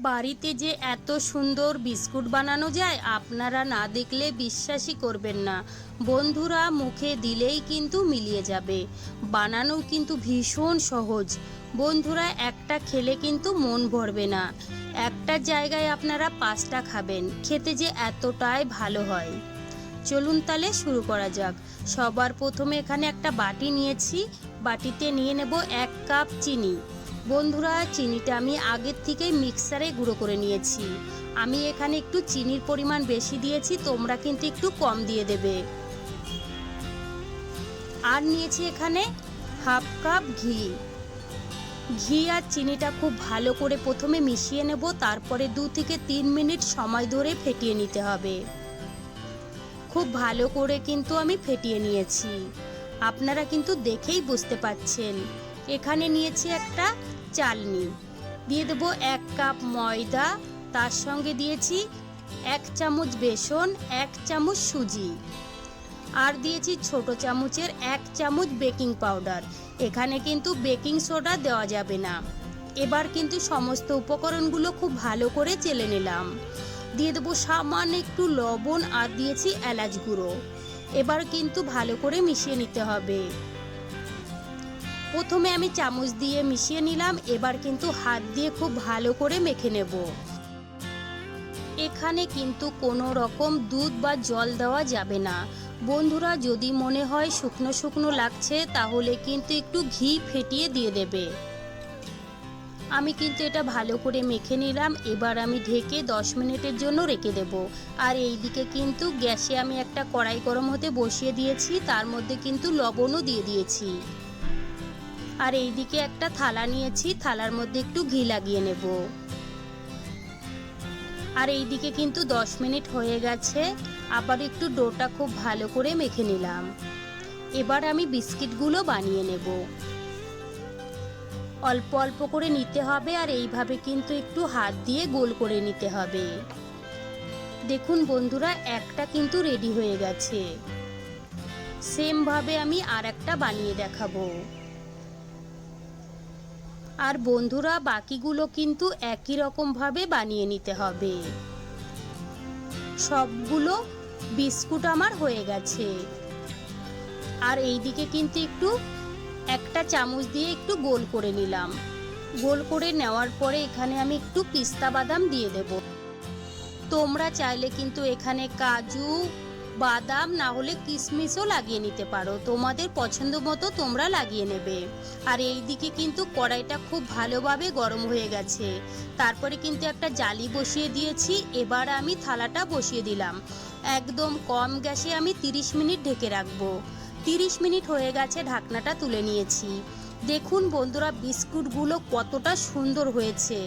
বাড়িতে যে এত সুন্দর বিস্কুট বানানো যায় আপনারা না দেখলে বিশ্বাসই করবেন না। বন্ধুরা, মুখে দিলেই কিন্তু মিলিয়ে যাবে। বানানো কিন্তু ভীষণ সহজ। বন্ধুরা, একটা খেলে কিন্তু মন ভরবে না। একটা জায়গায় আপনারা 5টা খাবেন, খেতে যে এতটাই ভালো হয়। চলুন তাহলে শুরু করা যাক। সবার প্রথমে এখানে একটা বাটি নিয়েছি। বাটিতে নিয়ে নেব 1 কাপ চিনি। বন্ধুরা, চিনিটা আমি আগের থেকেই মিক্সারে গুঁড়ো করে নিয়েছি। আমি এখানে একটু চিনির পরিমাণ বেশি দিয়েছি, তোমরা কিন্তু একটু কম দিয়ে দেবে। আর নিয়েছি এখানে হাফ কাপ ঘি। ঘি আর চিনিটা খুব ভালো করে প্রথমে মিশিয়ে নেব, তারপরে 2 থেকে 3 মিনিট সময় ধরে ফেটিয়ে নিতে হবে। খুব ভালো করে কিন্তু আমি ফেটিয়ে নিয়েছি, আপনারা কিন্তু দেখেই বুঝতে পাচ্ছেন। এখানে নিয়েছি একটা চালনি, দিয়ে দেবো 1 কাপ ময়দা, তার সঙ্গে দিয়েছি 1 চামচ বেসন, 1 চামচ সুজি, আর দিয়েছি ছোট চামচের 1 চামচ বেকিং পাউডার। এখানে কিন্তু বেকিং সোডা দেওয়া যাবে না। এবার কিন্তু সমস্ত উপকরণগুলো খুব ভালো করে চেলে নিলাম। দিয়ে দেবো সামান্য একটু লবণ, আর দিয়েছি এলাচ গুঁড়ো। এবার কিন্তু ভালো করে মিশিয়ে নিতে হবে। প্রথমে আমি চামচ দিয়ে মিশিয়ে নিলাম, এবার কিন্তু হাত দিয়ে খুব ভালো করে মেখে নেব। এখানে কিন্তু কোনো রকম দুধ বা জল দেওয়া যাবে না। বন্ধুরা, যদি মনে হয় শুকনো শুকনো লাগছে তাহলে কিন্তু একটু ঘি ফেটিয়ে দিয়ে দেবে। আমি কিন্তু এটা ভালো করে মেখে নিলাম। এবার আমি ঢেকে 10 মিনিটের জন্য রেখে দেব। আর এই দিকে কিন্তু গ্যাসে আমি একটা কড়াই গরম হতে বসিয়ে দিয়েছি, তার মধ্যে কিন্তু লবণও দিয়ে দিয়েছি। আর এই দিকে একটা থালা নিয়েছি, থালার মধ্যে একটু ঘি লাগিয়ে নেব। আর এই দিকে কিন্তু 10 মিনিট হয়ে গেছে। আবার একটু ডোটা খুব ভালো করে মেখে নিলাম। এবার আমি বিস্কিটগুলো বানিয়ে নেব। অল্প অল্প করে নিতে হবে, আর এইভাবে কিন্তু একটু হাত দিয়ে গোল করে নিতে হবে। দেখুন বন্ধুরা, একটা কিন্তু রেডি হয়ে গেছে। সেম ভাবে আমি আর একটা বানিয়ে দেখাবো। আর বন্ধুরা, বাকিগুলো কিন্তু একই রকম ভাবে বানিয়ে নিতে হবে। সবগুলো বিস্কুট আমার হয়ে গেছে। আর এই দিকে কিন্তু একটু একটা চামচ দিয়ে একটু গোল করে নিলাম। গোল করে নেওয়ার পরে এখানে আমি একটু পিস্তা বাদাম দিয়ে দেব। তোমরা চাইলে কিন্তু এখানে কাজু বাদাম না হলে কিশমিশও লাগিয়ে নিতে পারো, তোমাদের পছন্দ মতো তোমরা লাগিয়ে নেবে। আর এই দিকে কিন্তু কড়াইটা খুব ভালোভাবে গরম হয়ে গেছে। তারপরে কিন্তু একটা জালি বসিয়ে দিয়েছি। এবার আমি থালাটা বসিয়ে দিলাম। একদম কম গ্যাসে আমি 30 মিনিট ঢেকে রাখবো। 30 মিনিট হয়ে গেছে, ঢাকনাটা তুলে নিয়েছি। দেখুন বন্ধুরা, বিস্কুটগুলো কতটা সুন্দর হয়েছে,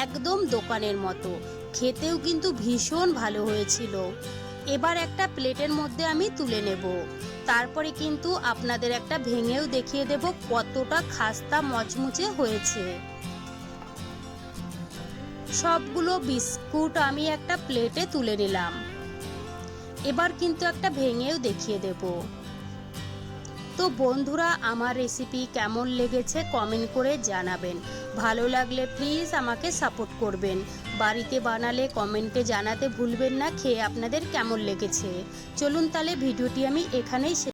একদম দোকানের মতো। খেতেও কিন্তু ভীষণ ভালো হয়েছিল। এবার একটা প্লেটের মধ্যে আমি তুলে নেব। তারপরে কিন্তু আপনাদের একটা ভেঙেও দেখিয়ে দেব কতটা খাস্তা মচমুচে হয়েছে। সবগুলো বিস্কুট আমি একটা প্লেটে তুলে নিলাম। এবার কিন্তু একটা ভেঙেও দেখিয়ে দেব। তো বন্ধুরা, আমার রেসিপি কেমন লেগেছে কমেন্ট করে জানাবেন। ভালো লাগলে প্লিজ আমাকে সাপোর্ট করবেন। বাড়িতে বানালে কমেন্টে জানাতে ভুলবেন না খেয়ে আপনাদের কেমন লেগেছে। চলুন তাহলে ভিডিওটি আমি এখানেই